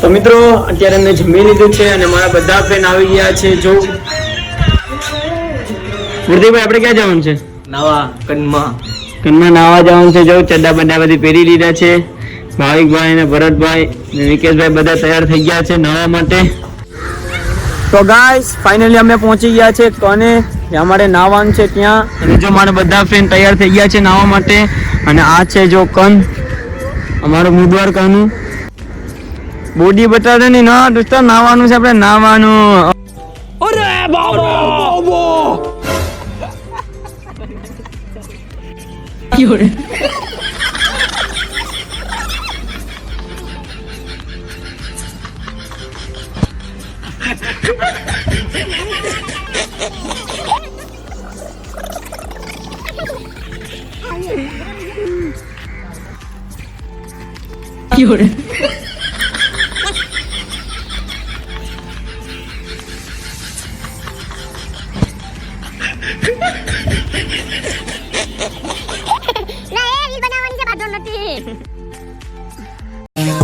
તો મિત્રો અત્યારે મેં જમી લીધું છે અને મારા બધા ફ્રેન્ડ આવી ગયા છે. જો ગુરદીભાઈ આપણે ક્યાં જવાનું છે? નાવા કનમાં નાવા જવાનું છે. જો ચડ્ડા બડા બધી પહેરી લીધા છે. ભાવિકભાઈ અને ભરતભાઈ અને વિકેશભાઈ બધા તૈયાર થઈ ગયા છે નાવા માટે. તો ગાઈસ ફાઇનલી અમે પહોંચી ગયા છે કને, અમારે નાવાનું છે ત્યાં. અને જો મારા બધા ફ્રેન્ડ તૈયાર થઈ ગયા છે નાવા માટે. અને આ છે જો કન અમારું મુદવાર કનું. બોડી બતાડે નહીં ના દોસ્તો, નાવાનું છે આપણે નાવાનું. અરે બાબા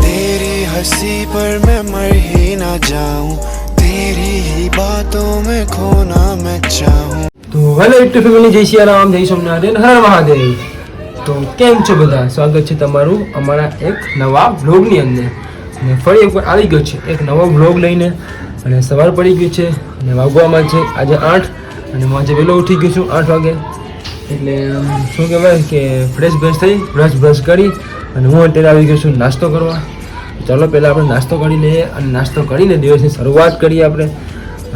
तेरी हंसी पर मैं मर ही ना जाऊं, तेरी ही बातों में खोना मैं चाहूं. તો હેલો યુટ્યુબ ફેમિલી, જય સિયારામ, જય સોમનાથ, હર મહાદેવ. તો કેમ છો બધા? સ્વાગત છે તમારું અમારા એક નવા વ્લોગની અંદર. અને ફરી એકવાર આવી ગયો છે એક નવો વ્લોગ લઈને. અને સવાર પડી ગયું છે અને વાગવામાં છે આજે 8. અને હું આજે વહેલો ઉઠી ગયો છું 8 વાગે. એટલે શું કહેવાય કે ફ્રેશ થઈ બ્રશ કરી અને હું અત્યારે આવી ગયો છું નાસ્તો કરવા. ચાલો પહેલાં આપણે નાસ્તો કરી લઈએ અને નાસ્તો કરીને દિવસની શરૂઆત કરીએ આપણે.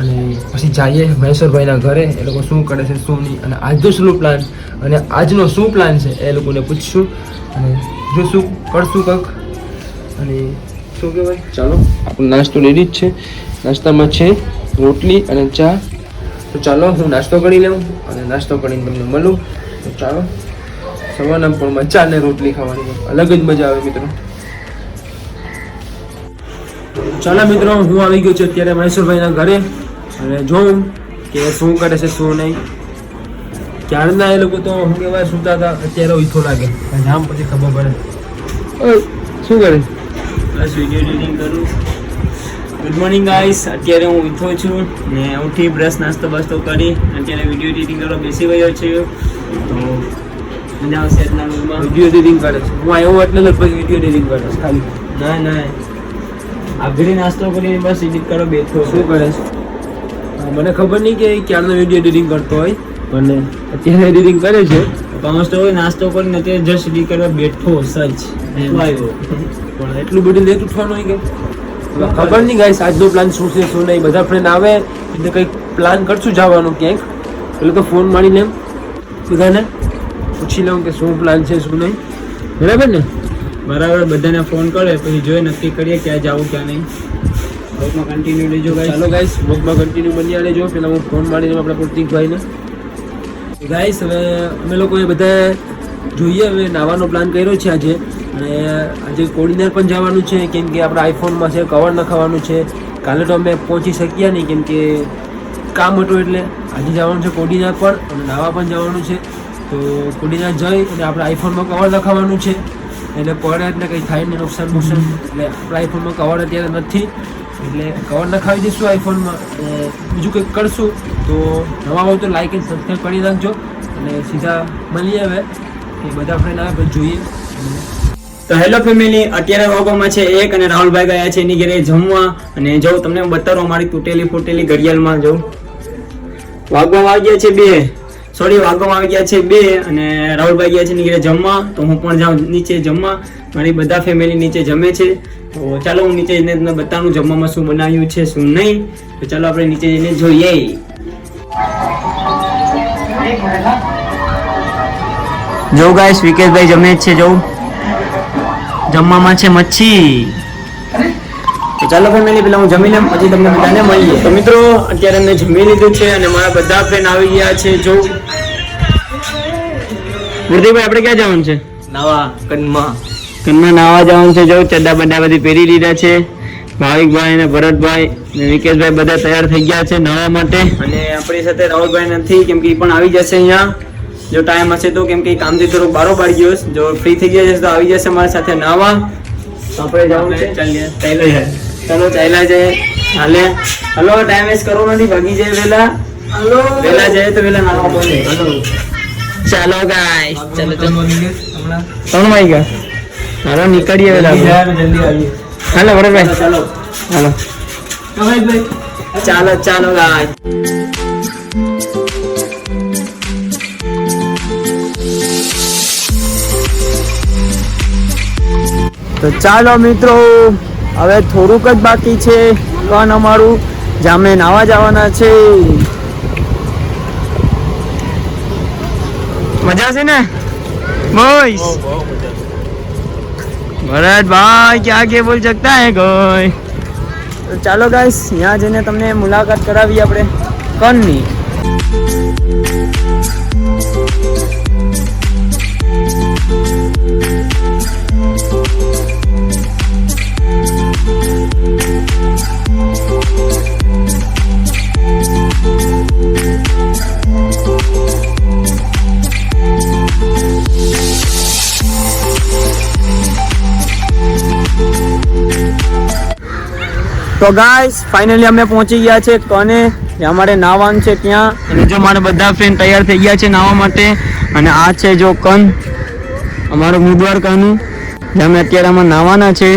અને પછી જઈએ મહેશ્વરભાઈના ઘરે, એ લોકો શું કરે છે શું નહીં, અને આજનો શું પ્લાન અને આજનો શું પ્લાન છે એ લોકોને પૂછશું અને જો શું કરશું કંઈક. અને શું કહેવાય, ચાલો આપણો નાસ્તો રેડી જ છે. નાસ્તામાં છે રોટલી અને ચા. તો ચાલો હું નાસ્તો કરી લઉં અને નાસ્તો કરીને તમને મળું. તો ચાલો, સવારના પોળમાં ચા ને રોટલી ખાવાની અલગ જ મજા આવે મિત્રો. ચાલો મિત્રો, હું આવી ગયો છું અત્યારે મહેશ્વરભાઈના ઘરે અને જોઉં કે શું કરે છે શું નહીં. ક્યારના એ લોકો તો શું કહેવાય સૂતા હતા, અત્યારે ઉઠો લાગે જામ, પછી ખબર પડે. શું કરે? બસ વિડીયો એડિટિંગ કરું. ગુડ મોર્નિંગ ગાઈસ, અત્યારે હું ઉઠો છું ને ઉઠી બ્રશ નાસ્તો બાસ્તો કરી અત્યારે વિડીયો એડિટિંગ કરવા બેસી ગયો છું. તો મજા આવશે આજના વ્લોગમાં. વિડીયો એડિટિંગ કરે છે? હું આવ્યો એટલે લગભગ વિડીયો એડિટિંગ કરે છે ખાલી. ના આગળ નાસ્તો કરીને બસ એડિટ કરો બેઠો. શું કરે છે મને ખબર નહીં કે ક્યારનો વિડીયો એડિટિંગ કરતો હોય, પણ અત્યારે એડિટિંગ કરે છે. પામસ્તો હોય નાસ્તો કરીને અત્યારે જસ્ટ એડિટ કરવા બેઠો સચ આવ્યો. પણ એટલું બધું લેટ ઉઠવાનું હોય કે ખબર નહીં ગાઈસ આજનો પ્લાન શું છે શું નહીં. બધા ફ્રેન્ડ આવે એટલે કંઈક પ્લાન કરશું જવાનું ક્યાંક. એટલે તો ફોન મારી લેમ, બધાને પૂછી લઉં કે શું પ્લાન છે શું નહીં. બરાબર ને? બરાબર, બધાને ફોન કરે પછી જોઈએ નક્કી કરીએ ક્યાં જવું ક્યાં નહીં. બ્લોગમાં કન્ટિન્યુ લેજો ગાઈસ. ચાલો ગાઈસ, બ્લોગમાં કન્ટિન્યુ બન્યા રહેજો. પહેલાં હું ફોન મારીને આપણા પ્રતિકભાઈને. ગાઈસ હવે અમે લોકોએ બધા જોઈએ, હવે નાવાનો પ્લાન કર્યો છે આજે. અને આજે કોડીનાર પણ જવાનું છે કેમ કે આપણા આઈફોનમાં છે કવર નખાવાનું છે. કાલે તો અમે પહોંચી શક્યા નહીં કેમ કે કામ હતું, એટલે આજે જવાનું છે કોડીનાર પણ અને નાવા પણ જવાનું છે. તો કોડીનાર જઈ અને આપણા આઈફોનમાં કવર નખાવાનું છે. એટલે પડે એટલે કંઈ થાય નહીં નુકસાન. એટલે આપણા આઈફોનમાં કવર અત્યારે નથી, એટલે કવર નખાવી દઈશું આઈફોનમાં. બીજું કંઈક કરશું. તો નવા હોય તો લાઈક એન્ડ સબસ્ક્રાઈબ કરી નાખજો. અને સીધા મળીએ હવે કે બધા ફ્રેન્ડ આવે પછી જોઈએ. તો હેલો ફેમિલી, અત્યારે વાગવામાં છે 1 અને રાહુલભાઈ ગયા છે એની ઘરે જમવા. અને જો તમને બતાવો અમારી તૂટેલી ફૂટેલી ઘડિયાળમાં જો વાગવામાં આવી ગયા છે 2. વાગવામાં આવી ગયા છે 2 અને રાહુલભાઈ ગયા છે એની ઘરે જમવા. તો હું પણ જાઉં નીચે જમવા. મારી બધા ફેમિલી નીચે જમે છે. તો ચાલો હું નીચે જઈને તમને બતાવું જમવામાં શું બનાવ્યું છે શું નહીં. તો ચાલો આપણે નીચે જઈને જોઈએ. જો ગાઈસ વિકેશભાઈ જમે છે. જો જમવામાં છે મચ્છી. તો ચાલો ફેમિલી, પેલા હું જમી લઉં પછી તમને બધાને મળીએ. તો મિત્રો અત્યારે મેં જમી લીધું છે અને મારા બધા ફ્રેન્ડ આવી ગયા છે. જો ગુરદીભાઈ આપણે ક્યાં જવાનું છે? નાવા કનમાં નાવા જવાનું છે. જો ચડ્ડા બડા બધી પહેરી લીધા છે. ભાવિકભાઈ અને ભરતભાઈ અને વિકેશભાઈ બધા તૈયાર થઈ ગયા છે નાવા માટે. અને આપણી સાથે રાહુલભાઈ નથી કેમ કે એ પણ આવી જશે અહીંયા જો ટાઈમ હશે તો, કેમ કે કામથી થોડુંક બારોબાર ગયો. જો ફ્રી થઈ ગયા છે તો આવી જશે અમારી સાથે નાવા. આપણે જવાનું છે, ચાલીએ ચાલો યાર. ચાલો ચાલ્યા જાય હાલે. હલો ટાઈમ વેસ્ટ કરવો નથી, ભાગી જાય વેલા. હલો વેલા જાય તો વેલા નાવા બોલે. ચાલો ગાઈસ, ચાલો હમણાં 3 વાગ્યા. હાલો નીકળીએ વેલા. જલ્દી આવીએ. હાલો ભરતભાઈ, ચાલો હાલો ભાઈ. ચાલો ચાલો ગાઈસ. તો ચાલો મિત્રો, હવે થોડુંક જ બાકી છે કન અમારું, જામે નાવા જવાના છે. મજા છે ને બોઈસ? ભરત ભાઈ क्या आगे बोल सकता है कोई? તો ચાલો ગાઈસ, ત્યાં જઈને તમને મુલાકાત કરાવીએ આપણે કનની. તો ગાઈસ ફાઇનલી અમે પહોંચી ગયા છે કને, જ્યાં અમારે નાવાનું છે ત્યાં. અને જો મારા બધા ફ્રેન્ડ તૈયાર થઈ ગયા છે નાવા માટે. અને આ છે જો કન, અમારું મુદવાર કનું, જ્યાં અમે અત્યારે આમાં નાવાના છે.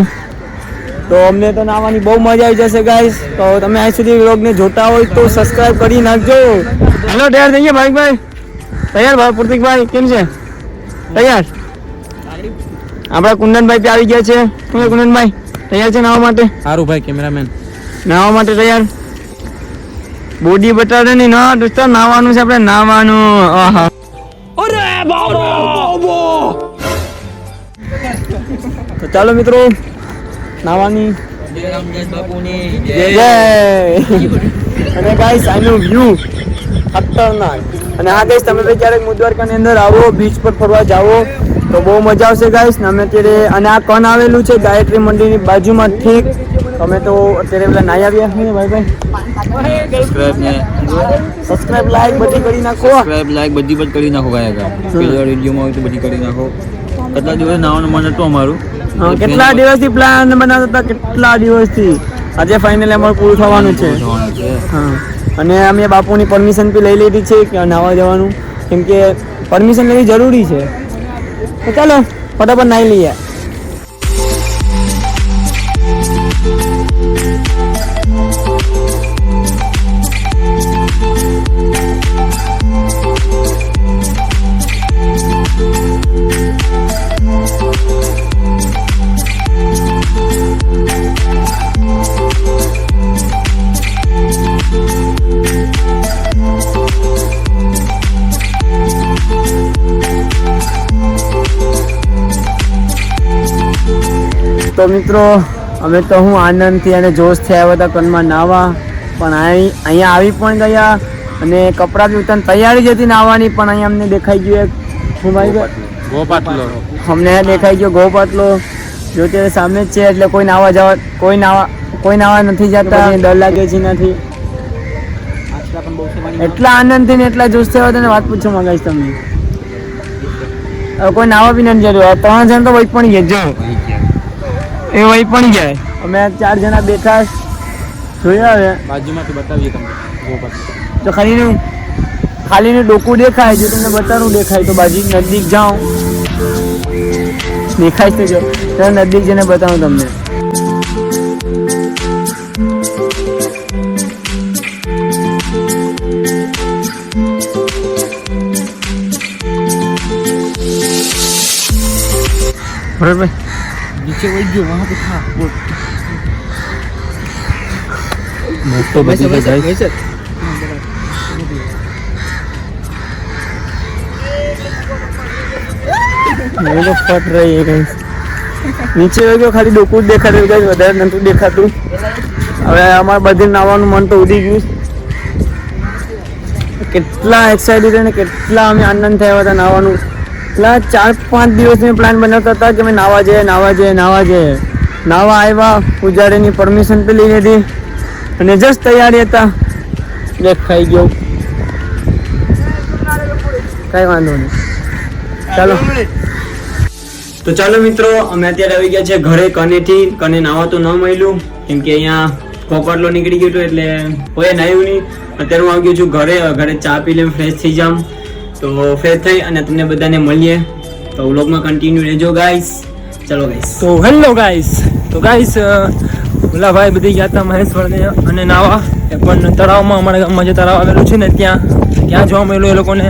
તો અમને તો નાવાની બહુ મજા આવી જશે ગાઈસ. તો તમે અહીં સુધી વ્લોગને જોતા હોય તો સબસ્ક્રાઇબ કરી નાખજો. હેલો તૈયાર થઈ ગયા ભાઈ? તૈયાર ભાઈ? પ્રતિકભાઈ કેમ છે? તૈયાર? આપણા કુંદનભાઈ ત્યાં આવી ગયા છે. શું કુંદનભાઈ તૈયાર છે નાવા માટે? સારું ભાઈ કેમેરામેન. નાવા માટે તૈયાર? બોડી બતાવડે નહીં ના દોસ્તો, નાવાનું છે આપણે, નાવાનું. આહા તો ચાલો મિત્રો નાવાની જય. અને ગાઈસ આનો વ્યૂ ખતરનાક. અને હા ગાઈસ, તમે ક્યારેક મુદ્વારકાની અંદર આવો, બીચ પર ફરવા જાઓ તો બહુ મજા આવશે ગાઈસ. અમે અત્યારે, અને આ કન આવેલું છે ગાયત્રી મંદિરની બાજુમાં ઠીક. અમે તો અત્યારે પેલા નાઈ આવ્યા છીએ ભાઈ. સબસ્ક્રાઇબ લાઈક બધી કરી નાખો. બધી જ કરી નાખો ગાયકા. પેલા વિડીયોમાં હોય તો બધી કરી નાખો. કેટલા દિવસ નાવાનું મન હતું અમારું. કેટલા દિવસથી પ્લાન બનાવતા હતા, કેટલા દિવસથી. આજે ફાઇનલી અમારું પૂરું થવાનું છે. હા, અને અમે બાપુની પરમિશન બી લઈ લીધી છે કે નાવા જવાનું, કેમ કે પરમિશન લેવી જરૂરી છે. તો ચાલો ફટાફટ નાઈ લઈએ. તો મિત્રો અમે તો હું આનંદથી અને જોશથી આવ્યા હતા કનમાં નાવા, પણ અહીંયા આવી પણ ગયા. અને કપડાં બી ઉતારવાની તૈયારી જ હતી નાવાની, પણ અહીંયા અમને દેખાઈ ગયું એક શું ભાઈ ગોપાટલો. અમને દેખાઈ ગયો ગોપાટલો. જો ત્યારે સામે જ છે, એટલે કોઈ નાવા નથી જતા, ડર લાગે છે નથી. એટલા આનંદથી ને એટલા જોશથી આવ્યા હતા ને વાત પૂછો મંગાઈશ તમને. હવે કોઈ નાવા બી નથી જતું. 3 જણ તો વહી પણ ગયા, જો એ વહી પણ જાય. અમે 4 જણા બેઠા જોયા. હવે બાજુમાંથી બતાવીએ તમને ગોપાટલો. તો ખાલીનું ડોકું દેખાય, જો તમને બતાવું દેખાય તો બાજુ નજીક જાઓ, દેખાય તો જો ત્યારે નજીક જઈને બતાવું તમને. બરાબર નીચે વહી ગયો વહાં પે થા બોલ. મસ્ત બધી જાય છે. મેં તો ફટ રહી है गाइस. નીચે ગયો ખાલી ડોકું જ દેખાતું ગાઈસ, વધારે નતું દેખાતું. હવે અમારે બધે નાવાનું મન તો ઉડી ગયું. કેટલા એક્સાઇટેડ અને કેટલા અમે આનંદ થયા હતા નાવાનું. એટલા 4-5 દિવસની પ્લાન બનાવતા હતા કે અમે નાવા જઈએ. નાવા આવ્યા, પૂજારીની પરમિશન પે લઈ લીધી અને જસ્ટ તૈયારી હતા, દેખાઈ ગયો. કઈ વાંધો નહીં, ચાલો. તો ચાલો મિત્રો, અમે અત્યારે આવી ગયા છે ઘરે. કને નાવા તો ન મળ્યું, કેમ કે અહીંયા કોકડલો નીકળી ગયો હતો એટલે કોઈ નાયું નહીં. અત્યારે હું આવી ગયો છું ઘરે ચા પી લઈને ફ્રેશ થઈ જાઉં. તો ફ્રેશ થઈ અને તમને બધાને મળીએ તો વ્લોગમાં કન્ટિન્યુ રહેજો ગાઈસ. ચલો ગાઈસ. તો હેલો ગાઈસ. તો ગાઈસ ઓલા ભાઈ બધી ગયા હતા મહેશ્વરને અને નાવા એ પણ તળાવમાં અમારા ગામમાં જે તળાવ આવેલું છે ને ત્યાં જોવા મળેલું એ લોકોને.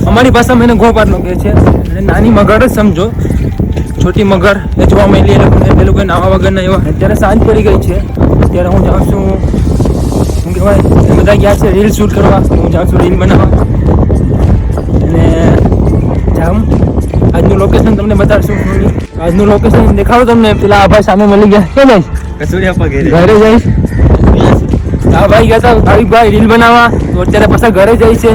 અમારી ભાષામાં એને ગોપારનો કહે છે અને નાની મગર જ સમજો, છોટી મગર એ જોવા મળી એ લોકો નાવા વગરના એવા. અત્યારે સાંજ પડી ગઈ છે. અત્યારે હું જાઉં છું, શું કહેવાય, એ બધા ગયા છે રીલ શૂટ કરવા, હું જાઉં છું રીલ બનાવવા. અને જામ આજનું લોકેશન તમને બતાડશું. આજનું લોકેશન દેખાડો તમને. પેલા આ ભાઈ સામે મળી ગયા. કે ભાઈ કસુરિયા ઘરે જઈશ. આ ભાઈ ગયા હતા ભાવિકભાઈ રીલ બનાવવા, તો અત્યારે પાછા ઘરે જાય છે.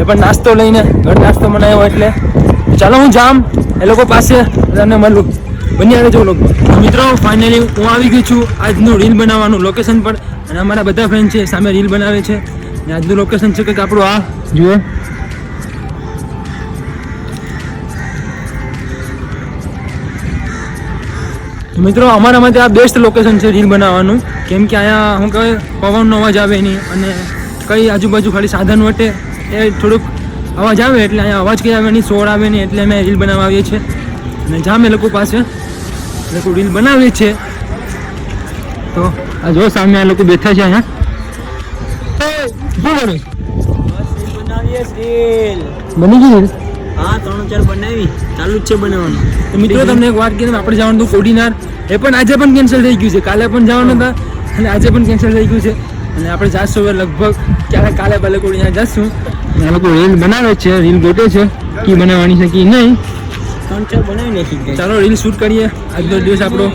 એ પણ નાસ્તો લઈને, ઘર નાસ્તો બનાવ્યો એટલે ચાલો હું જામ એ લોકો પાસે તમને મળું. બની આવે જો લોકો. મિત્રો ફાઇનલી હું આવી ગયો છું આજનું રીલ બનાવવાનું લોકેશન પર. અને અમારા બધા ફ્રેન્ડ છે સામે રીલ બનાવે છે. અને આજનું લોકેશન છે કંઈક આપણું આ જુઓ. મિત્રો અમારા માટે આ બેસ્ટ લોકેશન છે રીલ બનાવવાનું. કેમ કે અહીંયા શું કહે પવનનો અવાજ આવે નહીં અને કઈ આજુબાજુ ખાલી સાધન વટે એ થોડુંક અવાજ આવે એટલે અહીંયા અવાજ કંઈ આવે નહીં, શોર આવે નહીં, એટલે અમે રીલ બનાવવા આવીએ છીએ. અને જામ એ લોકો પાસે લોકો રીલ બનાવીએ છે. તો આ જો સામે આ લોકો બેઠા છે અહીંયા. શું કરો? બનાવીએ રીલ. બની ગઈ રીલ? હા 3-4 બનાવી, ચાલુ જ છે બનાવવાનું. તો મિત્રો તમને એક વાત કહીએ, આપણે જવાનું હતું કોડીનાર. એ પણ આજે પણ કેન્સલ થઈ ગયું છે. કાલે પણ જવાનું હતા અને આજે પણ કેન્સલ થઈ ગયું છે. અને આપણે જાશું હવે લગભગ ક્યારે કાલે ભલે કોડીનાર જઈશું. આ લોકો રીલ બનાવે છે, રીલ ગોટે છે કી બનાવવાની છે કી નહીં. 3-4 બનાવી નાખી. ચાલો રીલ શૂટ કરીએ. આજનો દિવસ આપણો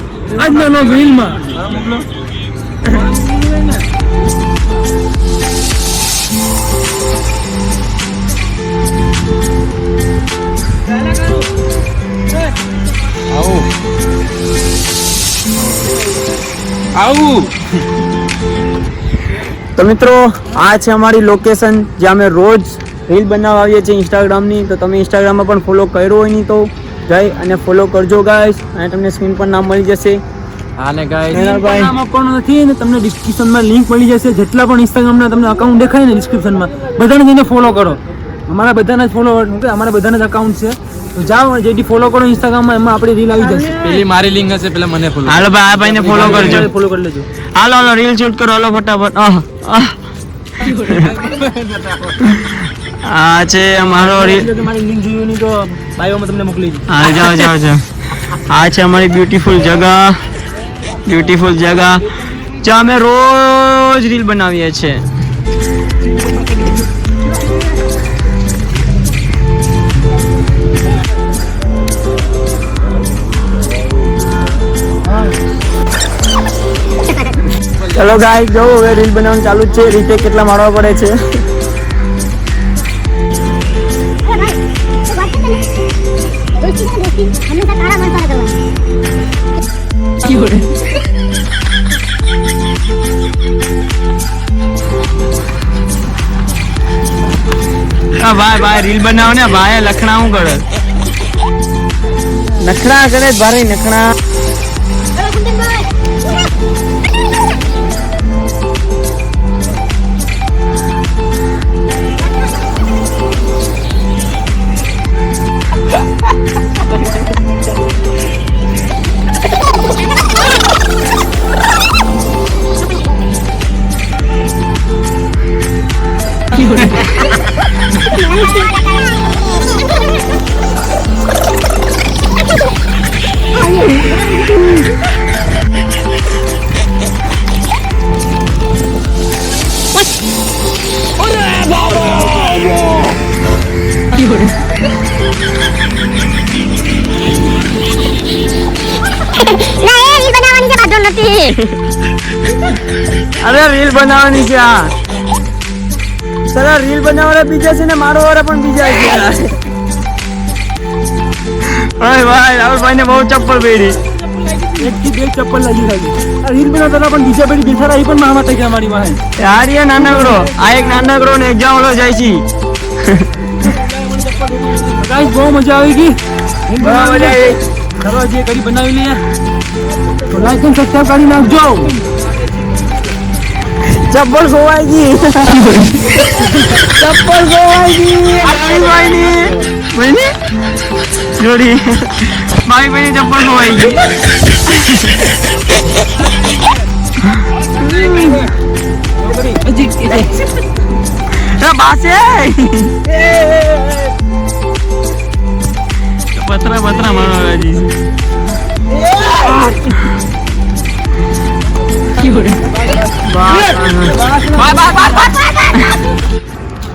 આજનો નો રીલમાં. આવું તો મિત્રો આ છે અમારી લોકેશન જ્યાં અમે રોજ રીલ બનાવવા આવીએ છીએ ઇન્સ્ટાગ્રામની. તો તમે ઇન્સ્ટાગ્રામમાં પણ ફોલો કર્યો હોય નહીં તો જઈ અને ફોલો કરજો ગાઈસ. અને તમને સ્ક્રીન પર નામ મળી જશે. આને ગાઈસ નામ આપવાનું નથી ને તમને ડિસ્ક્રિપ્શનમાં લિંક મળી જશે. જેટલા પણ ઇન્સ્ટાગ્રામના તમને અકાઉન્ટ દેખાય ને ડિસ્ક્રિપ્શનમાં બધાને જઈને ફોલો કરો. અમારા બધાના જ ફોલો, અમારા બધાના જ અકાઉન્ટ છે. તો જાઓ જેથી ફોલો કરો ઇન્સ્ટાગ્રામમાં, એમાં આપણી રીલ આવી જશે. પેલી મારી લિંક હશે, પેલા મને ફોલો. હાલો ભાઈ આ ભાઈને ફોલો કરજો. ફોલો કરી લેજો. હાલો રીલ શૂટ કરો. હાલો ફટાફટ. આ છે અમારો રીલ. તમારી લિંક જોયું નહીં તો બાયોમાં તમને મોકલી દઉં. હા જાઓ. આ છે અમારી બ્યુટીફુલ જગા જ્યાં અમે રોજ રીલ બનાવીએ છીએ. ચલો ગાઈસ જો હવે રીલ બનાવવાનું ચાલુ જ છે. રીતે કેટલા મારવા પડે છે. ભાઈ રીલ બનાવો ને ભાઈ. લખણા શું કરે? નખણા કરે ભારે નખણા. અરે રીલ બનાવવાની છે. આ સર રીલ બનાવવાના બીજા છે ને મારો વાળા પણ બીજા છે. ભાઈ રાહુલભાઈ ને બહુ ચપ્પલ પહેરી. એક થી બે ચપ્પલ લાગી ગઈ. આ રીલ બનાવતા પણ બીજા પેલી બેઠા રહી પણ મામા ટક્યા મારી વાહે. યાર એ નાનકડો આ એક નાનકડો ને એક જાવળો જાય છે. ગાઈસ બહુ મજા આવી ગઈ. બહુ મજા આવી. ચલો જે કરી બનાવી લઈએ. તો લાઈક અને સબસ્ક્રાઇબ કરી નાખજો. ચપ્પલ ખોવાઈ ગઈ ચપ્પલ ખોવાઈ ગઈ ભાઈ ની જોડી ભાઈ ચપ્પલ ખોવાઈ ગઈ બાસે પતરા મારવા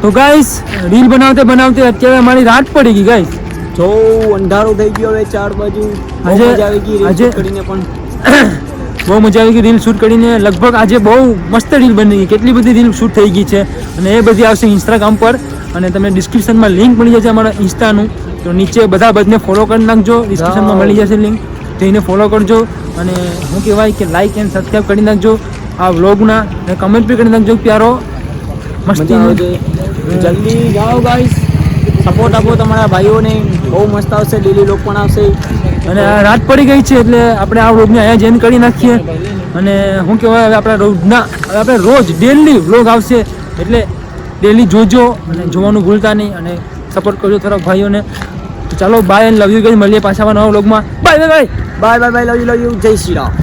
તો ગાઈસ રીલ બનાવતે અત્યારે અમારી રાત પડી ગઈ ગાઈસ. જો અંધારો થઈ ગયો હવે ચાર બાજુ આજે આજે કરીને પણ બહુ મજા આવી ગઈ રીલ શૂટ કરીને. લગભગ આજે બહુ મસ્ત રીલ બની ગઈ. કેટલી બધી રીલ શૂટ થઈ ગઈ છે અને એ બધી આવશે ઇન્સ્ટાગ્રામ પર અને તમને ડિસ્ક્રિપ્શનમાં લિંક મળી જશે અમારા ઇન્સ્ટાનું. તો નીચે બધાને ફોલો કરી નાખજો. ડિસ્ક્રિપ્શનમાં મળી જશે લિંક, જઈને ફોલો કરજો અને શું કહેવાય કે લાઇક એન્ડ સબસ્ક્રાઈબ કરી નાખજો આ વ્લોગના અને કમેન્ટ બી કરી નાખજો પ્યારો મસ્તી આવશે. જલ્દી જાઓ ગાઈસ, સપોર્ટ આપો તમારા ભાઈઓને. બહુ મસ્ત આવશે, ડેલી લોક પણ આવશે. અને આ રાત પડી ગઈ છે એટલે આપણે આ વ્લોગને અહીંયા જ એન્ડ કરી નાખીએ. અને શું કહેવાય હવે આપણે રોજ ડેલી વ્લોગ આવશે એટલે ડેલી જોજો અને જોવાનું ભૂલતા નહીં અને સપોર્ટ કરજો થોડા ભાઈઓને. તો ચાલો bye and love you guys. મળીએ પાછા નવા વ્લોગમાં. Bye bye bye bye love you Jai Shri Ram.